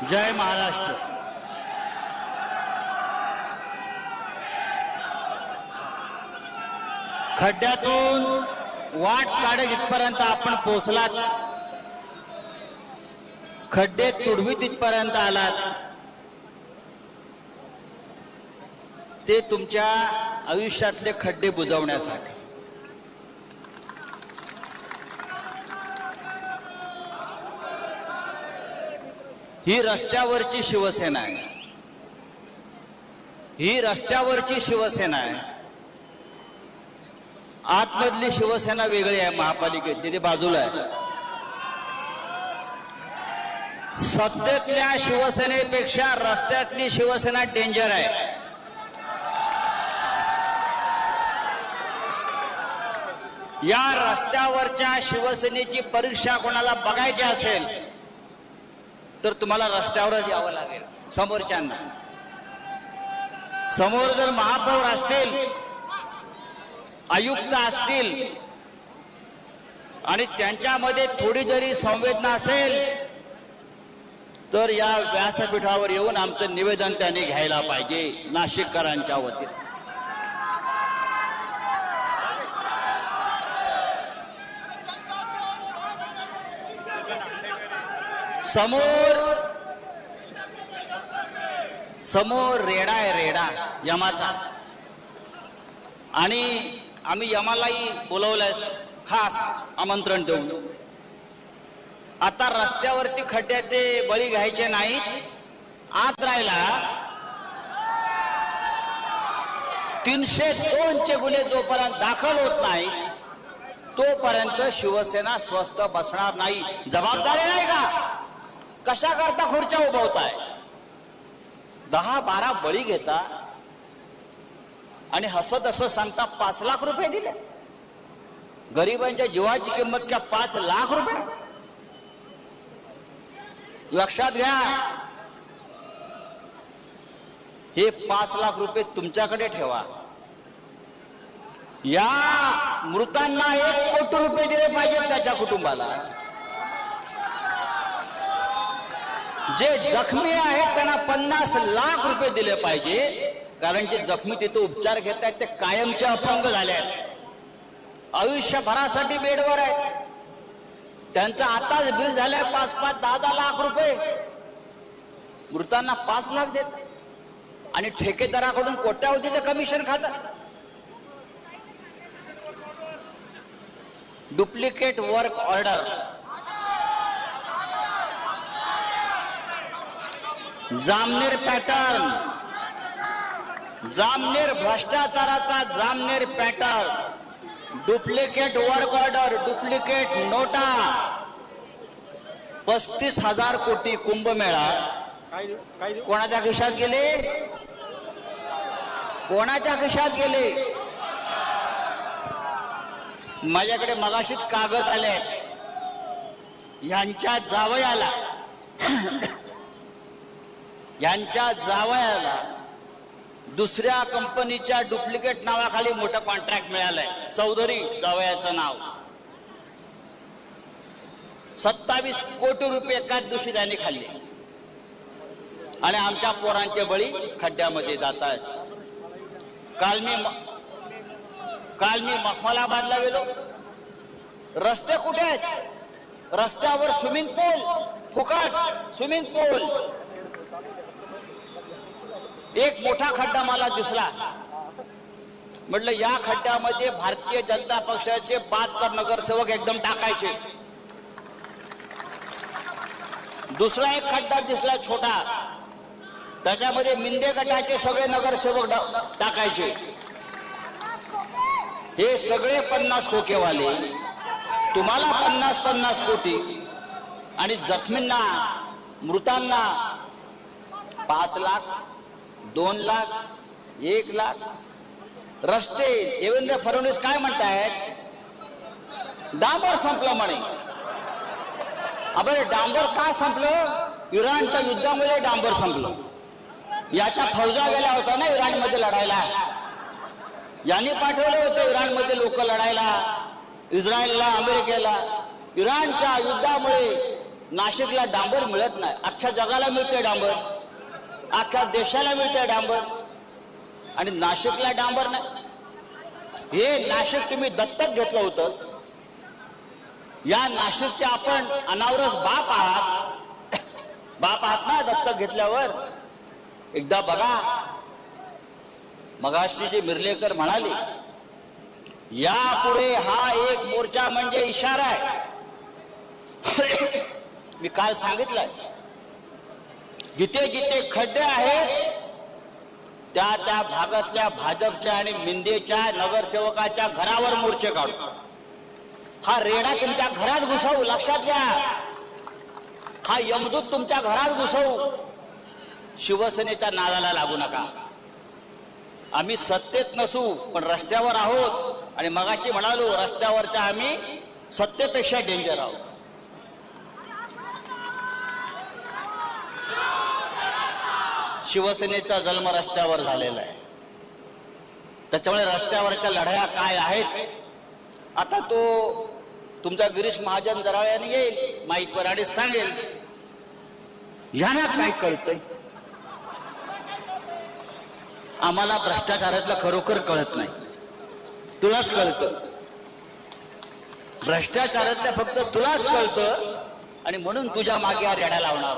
जय महाराष्ट्र। खड्ड्यातून वाट काढत इथपर्यंत आपण पोहोचलात, खड्डे तुडवीत इथपर्यंत आलात, ते तुमच्या आयुष्यातले खड्डे बुजवण्यासाठी। ही रस्त्यावरची शिवसेना आहे, ही रस्त्यावरची शिवसेना आहे। आतमधली शिवसेना वेगळी आहे, महापालिकेतली ती बाजूला आहे। सत्तेतल्या शिवसेनेपेक्षा रस्त्यातली शिवसेना डेंजर आहे। या रस्त्यावरच्या शिवसेनेची परीक्षा कोणाला बघायची असेल तर तुम्हाला रस्त्यावरच यावं लागेल। समोरच्यांना, समोर जर महापौर असतील, आयुक्त असतील आणि त्यांच्यामध्ये थोडी जरी संवेदना असेल तर या व्यासपीठावर येऊन आमचं निवेदन त्यांनी घ्यायला पाहिजे नाशिककरांच्या वतीने। समोर रेडा आहे, रेडा यमाचा, आणि आम्ही यमालाही बोलवलंय खास आमंत्रण देऊन। आता रस्त्यावरती खड्ड्यात ते बळी घ्यायचे नाहीत। आत राहिला 302 चे गुन्हे जोपर्यंत दाखल होत नाही तोपर्यंत शिवसेना स्वस्थ बसणार नाही। जबाबदारी नाही का? कशा करता खुर्च्या उभवताय? 10-12 बळी घेता आणि हसत असं सांगता 5 लाख रुपये दिले। गरिबांच्या जीवाची किंमत क्या 5 लाख रुपये? लक्षात घ्या, हे 5 लाख रुपये तुमच्याकडे ठेवा। या मृतांना 1 कोटी रुपये दिले पाहिजेत त्याच्या कुटुंबाला। जे जखमी आहेत त्यांना 50 लाख रुपये दिले पाहिजे, कारण जे जखमी तिथे उपचार घेत आहेत ते कायमचे अपंग झाले आहेत, आयुष्यभरासाठी बेडवर आहेत। त्यांचं आताच बिल झालंय 5-5, 10-10 लाख रुपये। मृतांना 5 लाख देत आणि ठेकेदाराकडून कोट्यावधीचं कमिशन खातात। Duplicate work order, Jamner pattern, Jamner भ्रष्टाचाराचा Jamner pattern, duplicate work order, duplicate नोटा, 35,000 कोटी कुंभमेळा कोणाच्या खिशात गेले? कोणाच्या खिशात गेले? माझ्याकडे मगाशीच कागद आले, यांच्या जावयाला दुसऱ्या कंपनीच्या डुप्लिकेट नावाखाली मोठं कॉन्ट्रॅक्ट मिळालंय। चौधरी जावयाचं नाव, 27 कोटी रुपये एकाच दिवशी त्यांनी खाल्ले आणि आमच्या पोरांचे बळी खड्ड्यामध्ये जात आहेत। काल मी मखमलाबादला गेलो, रस्ते कुठे आहेत? रस्त्यावर स्विमिंग पूल, फुकट स्विमिंग पूल। एक मोठा खड्डा मला दिसला, म्हटलं या खड्ड्यामध्ये भारतीय जनता पक्षाचे 72 नगरसेवक एकदम टाकायचे। दुसरा एक खड्डा दिसला छोटा, त्याच्यामध्ये मिंदे गटाचे सगळे नगरसेवक टाकायचे। हे सगळे 50 खोकेवाले, तुम्हाला 50-50 कोटी आणि जखमींना, मृतांना 5 लाख, 2 लाख, 1 लाख। रस्ते, देवेंद्र फडणवीस काय म्हणतायत? डांबर संपलं म्हणे। अबे डांबर का संपलं? इराणच्या युद्धामुळे डांबर संपलं। याच्या फौजा गेल्या होत्या ना इराणमध्ये लढायला, यांनी पाठवले होते इराणमध्ये लोक लढायला, इस्रायलला, अमेरिकेला। इराणच्या युद्धामुळे नाशिकला डांबर मिळत नाही, अख्ख्या जगाला मिळते डांबर, अख्ख्या देशाला मिळते डांबर, आणि नाशिकला डांबर नाही. हे नाशिक तुम्ही दत्तक घेतलं होतं. या नाशिकचे आपण अनावरस बाप आहात, बाप आहात ना दत्तक घेतल्यावर. एकदा बघा, मगाशी जी मिर्लेकर म्हणाली, यापुढे हा एक मोर्चा म्हणजे इशारा आहे. मी काल सांगितलंय, जिथे जिथे खड्डे आहेत त्या त्या भागातल्या भाजपच्या आणि मिंदेच्या नगरसेवकाच्या घरावर मोर्चे काढू. हा रेडा तुमच्या घरात घुसवू, लक्षात घ्या. हा यमदूत तुमच्या घरात घुसवू. शिवसेनेच्या नादाला लागू नका. आम्ही सत्तेत नसू पण रस्त्यावर आहोत, आणि मगाशी म्हणालो रस्त्यावरच्या आम्ही सत्तेपेक्षा डेंजर आहोत. शिवसेनेचा जन्म रस्त्यावर झालेला आहे. त्याच्यामुळे रस्त्यावरच्या लढाया काय आहेत, आता तो तुमचा गिरीश महाजन जराळ्याने येईल माईकवर आणि सांगेल, यांना काय कळतंय. आम्हाला भ्रष्टाचारातलं खरोखर कळत नाही, तुलाच कळतं. भ्रष्टाचारातलं फक्त तुलाच कळतं, आणि म्हणून तुझ्या मागे हा रेडा लावणार.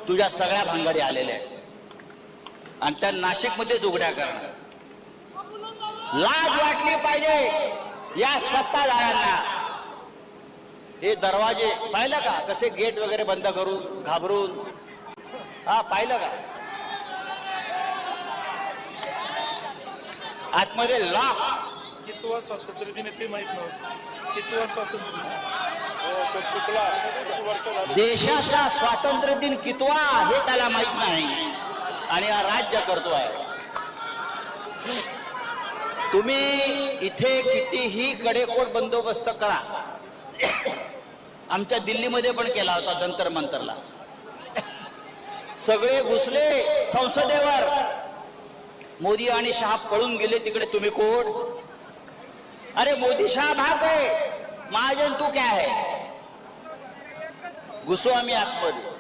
तुझ्या सगळ्या भांगाडी आलेल्या आहेत, आणि त्या नाशिकमध्येच उघड्या करणार. लाज वाटली पाहिजे या सत्ताधाऱ्यांना. हे दरवाजे पाहिलं का, कसे गेट वगैरे बंद करून घाबरून. हा पाहिलं का, आतमध्ये लॉक. कितवा स्वातंत्र्य दिन ते माहित नव्हतं. कितवा स्वातंत्र्य देशाचा स्वातंत्र्य दिन कितवा हे त्याला माहित नाही, आणि हा राज्य करतोय. तुम्ही इथे कितीही कडेकोट बंदोबस्त करा, आमच्या दिल्लीमध्ये पण केला होता जंतर मंतरला. सगळे घुसले संसदेवर. मोदी आणि शहा पळून गेले तिकडे. तुम्ही कोण? अरे मोदी शहा भाग है, महाजन तू क्या है. घुसो आम्ही आतमध्ये.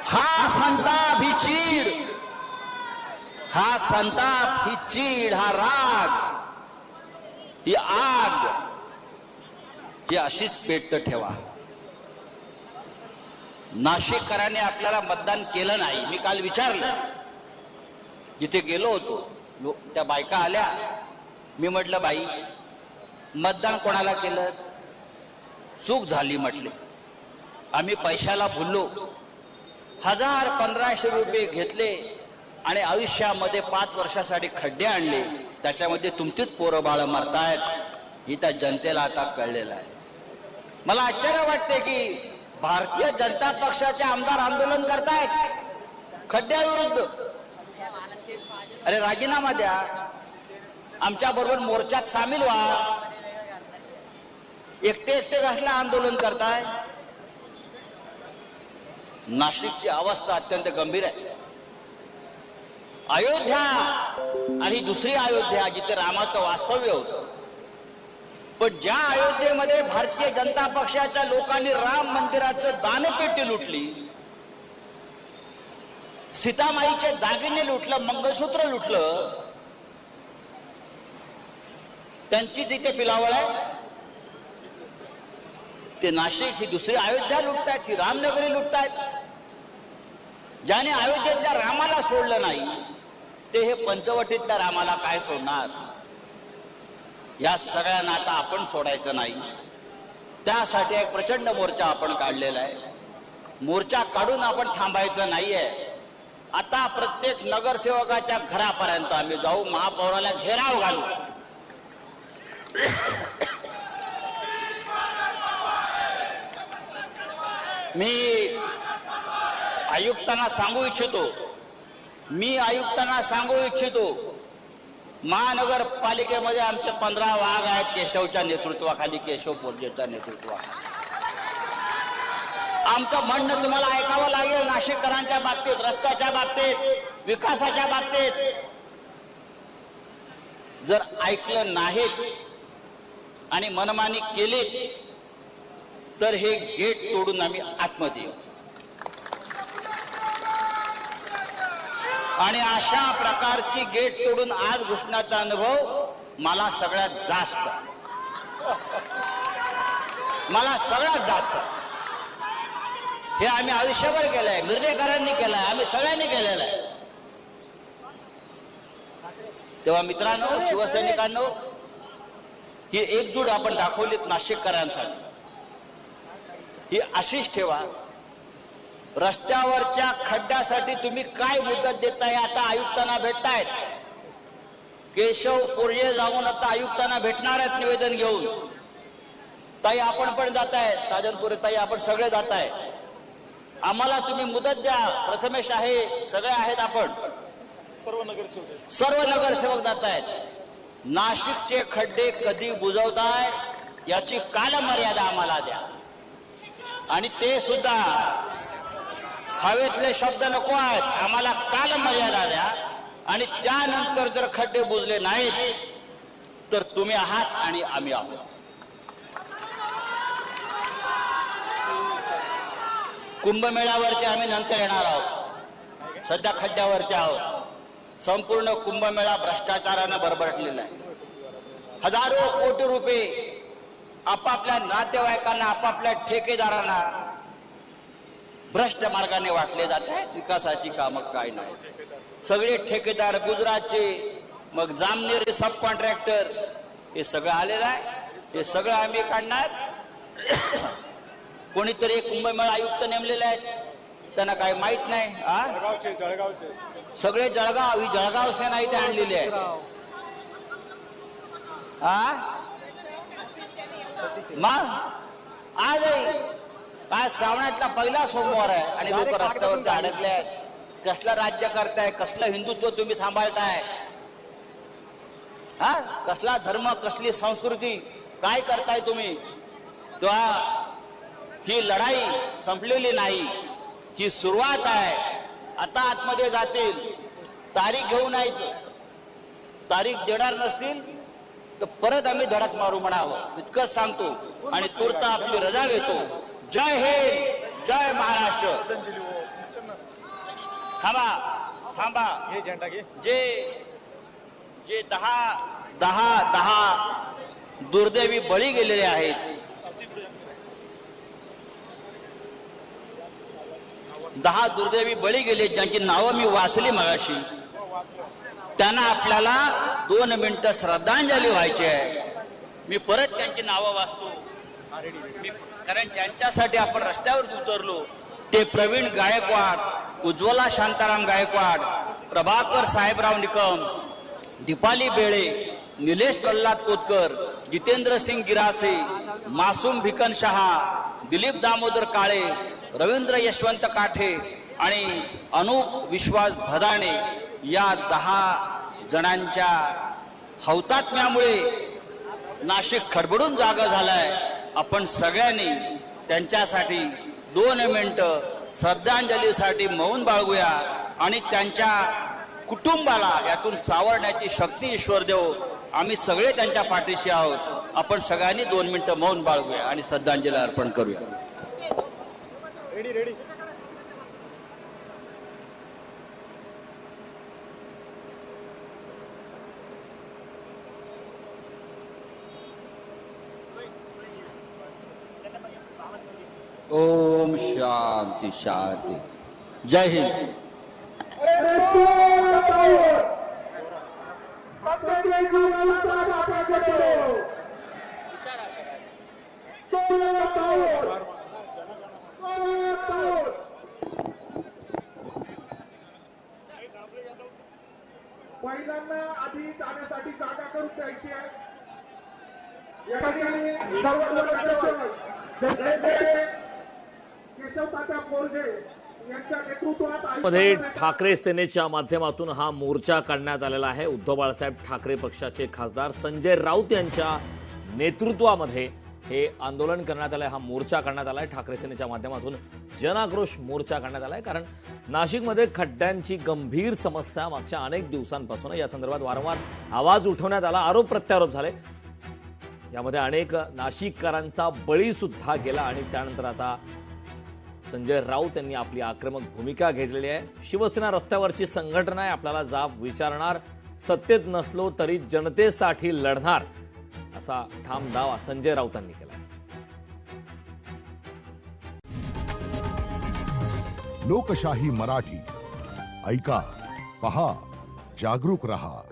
हा संताप, ही चीड, हा संताप, ही चीड, हा राग, ही आग, ही अशीच पेटत ठेवा. नाशिककरांनी आपल्याला मतदान केलं नाही. मी काल विचारलं, जिथे गेलो होतो त्या बायका आल्या. मी म्हटलं, बाई मतदान कोणाला केलं. चूक झाली म्हटले, आम्ही पैशाला भुललो. 1000-1500 रुपये घेतले आणि आयुष्यामध्ये 5 वर्षासाठी खड्डे आणले. त्याच्यामध्ये तुमचीच पोरं बाळ मरतायत. ही त्या जनतेला आता कळलेलं आहे. मला आश्चर्य वाटते की भारतीय जनता पक्षाचे आमदार आंदोलन करतायत खड्ड्याविरुद्ध. अरे राजीनामा द्या, आमच्या बरोबर मोर्चात सामील व्हा. एकटे एकटे कसलं आंदोलन करताय. नाशिकची अवस्था अत्यंत गंभीर आहे. अयोध्या आणि दुसरी अयोध्या जिथे रामाचं वास्तव्य होतं, पण ज्या अयोध्येमध्ये भारतीय जनता पक्षाच्या लोकांनी राम मंदिराचं दानपेटी लुटली, सीतामाईचे दागिने लुटलं, मंगळसूत्र लुटलं, त्यांची जिथे पिलावळ आहे ते नाशिक, ही दुसरी अयोध्या लुटतायत, ही रामनगरी लुटतायत. ज्याने अयोध्येतल्या रामाला सोडलं नाही ते हे पंचवटीतल्या रामाला काय सोडणार. या सगळ्यांना आता आपण सोडायचं नाही. त्यासाठी एक प्रचंड मोर्चा आपण काढलेला आहे. मोर्चा काढून आपण थांबायचं नाहीये. आता प्रत्येक नगरसेवकाच्या घरापर्यंत आम्ही जाऊ, महापौराला घेराव घालू. मी आयुक्तांना सांगू इच्छितो, महानगरपालिकेमध्ये आमचे 15 वाघ आहेत केशवच्या नेतृत्वाखाली, केशव पोर्जेच्या नेतृत्वाखाली. आमचं म्हणणं तुम्हाला ऐकावं लागेल. नाशिककरांच्या बाबतीत, रस्त्याच्या बाबतीत, विकासाच्या बाबतीत जर ऐकलं नाहीत आणि मनमानी केली तर हे गेट तोडून आम्ही आतमध्ये येऊ. आणि अशा प्रकारची गेट तोडून आज घुसण्याचा अनुभव मला सगळ्यात जास्त हे आम्ही आयुष्यभर केलंय. मिरजेकरांनी केलंय, आम्ही सगळ्यांनी केलेलं आहे. तेव्हा मित्रांनो, शिवसैनिकांनो, ही एकजूट आपण दाखवलीत नाशिककरांसाठी. ही अशीच ठेवा. रस्त्यावरच्या खड्ड्यासाठी तुम्ही काय मुदत देताय? आता आयुक्तांना भेटतायत. केशव कोर्ये जाऊन आता आयुक्तांना भेटणार आहेत निवेदन घेऊन. ताई आपण पण जाताय, ताजनपुरे ताई आपण सगळे जाताय. आम्हाला तुम्ही मुदत द्या. प्रथमेश आहे, सगळे आहेत, आपण सर्व नगरसेवक जात आहेत. नाशिकचे खड्डे कधी बुजवताय याची कालमर्यादा आम्हाला द्या. आणि ते सुद्धा हवेतले शब्द नको आहेत, आम्हाला कालमर्यादा द्या. आणि त्यानंतर जर खड्डे बुजले नाहीत तर तुम्ही आहात आणि आम्ही आहोत. कुंभमेळ्यावरती आम्ही नंतर येणार आहोत. सध्या खड्ड्यावरती आहोत. संपूर्ण कुंभमेळा भ्रष्टाचारानं बरबरटलेला आहे. हजारो कोटी रुपये आपापल्या नातेवाईकांना, आपापल्या ठेकेदारांना भ्रष्ट मार्गाने वाटले जात आहेत. विकासाची कामं काय नाही. सगळे ठेकेदार गुजरातचे, मग जामनेरी सब कॉन्ट्रॅक्टर, हे सगळं आलेलं आहे. हे सगळं आम्ही काढणार. कोणीतरी एक कुंभमेळा आयुक्त नेमलेले आहेत, त्यांना काय माहित नाही. सगळे जळगाव, ही जळगाव सेना इथे आणलेली आहे. मग आज श्रावणातला पहिला सोमवार आहे आणि लोक रस्त्यावरती अडकले आहेत. कसलं राज्य करताय? कसलं हिंदुत्व तुम्ही सांभाळताय? कसला धर्म, कसली संस्कृती, काय करताय तुम्ही? तेव्हा ही लढाई संपलेली नाही, ही सुरुवात आहे. आता आतमध्ये जातील, तारीख घेऊन यायचं. तारीख देणार नसतील तर परत आम्ही धडक मारू म्हणावं, इतकंच सांगतो. आणि तूर्त आपली रजा घेतो. जय हिंद, जय महाराष्ट्र. थांबा. हे झेंडा घे. जे 10 दुर्दैवी बळी गेलेले आहेत, 10 दुर्दैवी बळी गेले, ज्यांची नावं मी वाचली मगाशी, त्यांना आपल्याला 2 मिनिटं श्रद्धांजली व्हायची आहे. मी परत त्यांची नावं वाचतो, कारण ज्यांच्यासाठी आपण रस्त्यावर उतरलो ते प्रवीण गायकवाड, उज्ज्वला शांताराम गायकवाड, प्रभाकर साहेबराव निकम, दीपाली बेळे, निलेश प्रल्हाद कोतकर, जितेंद्र सिंग गिरासे, मासूम भिकन शहा, दिलीप दामोदर काळे, रवींद्र यशवंत काठे आणि अनुप विश्वास भदाणे या 10 जणांच्या हौतात्म्यामुळे नाशिक खडबडून जागा झालाय. आपण सगळ्यांनी त्यांच्यासाठी 2 मिनिटं श्रद्धांजलीसाठी मौन बाळगूया आणि त्यांच्या कुटुंबाला यातून सावरण्याची शक्ती ईश्वर देव. आम्ही सगळे त्यांच्या पाठीशी आहोत. आपण सगळ्यांनी 2 मिनिटं मौन बाळगूया आणि श्रद्धांजली अर्पण करूया. रेडी. ओम शांती शांती. जय हिंद. महिलांना आधी जाण्यासाठी जागा करून द्यायची आहे. या ठिकाणी केशव तात्या कोरजे यांच्या नेतृत्वात मध्ये ठाकरे सेनेच्या माध्यमातून हा मोर्चा काढण्यात आलेला आहे. उद्धव बाळासाहेब ठाकरे पक्षाचे खासदार संजय राऊत यांच्या नेतृत्वामध्ये हे आंदोलन करण्यात आलंय, हा मोर्चा करण्यात आलाय. ठाकरे सेनेच्या माध्यमातून जनाक्रोश मोर्चा करण्यात आलाय. कारण नाशिकमध्ये खड्ड्यांची गंभीर समस्या मागच्या अनेक दिवसांपासून या संदर्भात वारंवार आवाज उठवण्यात आला, आरोप प्रत्यारोप झाले. यामध्ये अनेक नाशिककरांचा बळी सुद्धा गेला आणि त्यानंतर आता संजय राऊत यांनी आपली आक्रमक भूमिका घेतलेली आहे. शिवसेना रस्त्यावरची संघटना आहे, आपल्याला जाब विचारणार, सत्तेत नसलो तरी जनतेसाठी लढणार, असा ठाम दावा संजय राऊतांनी केला. लोकशाही मराठी ऐका, पहा, जागरूक रहा.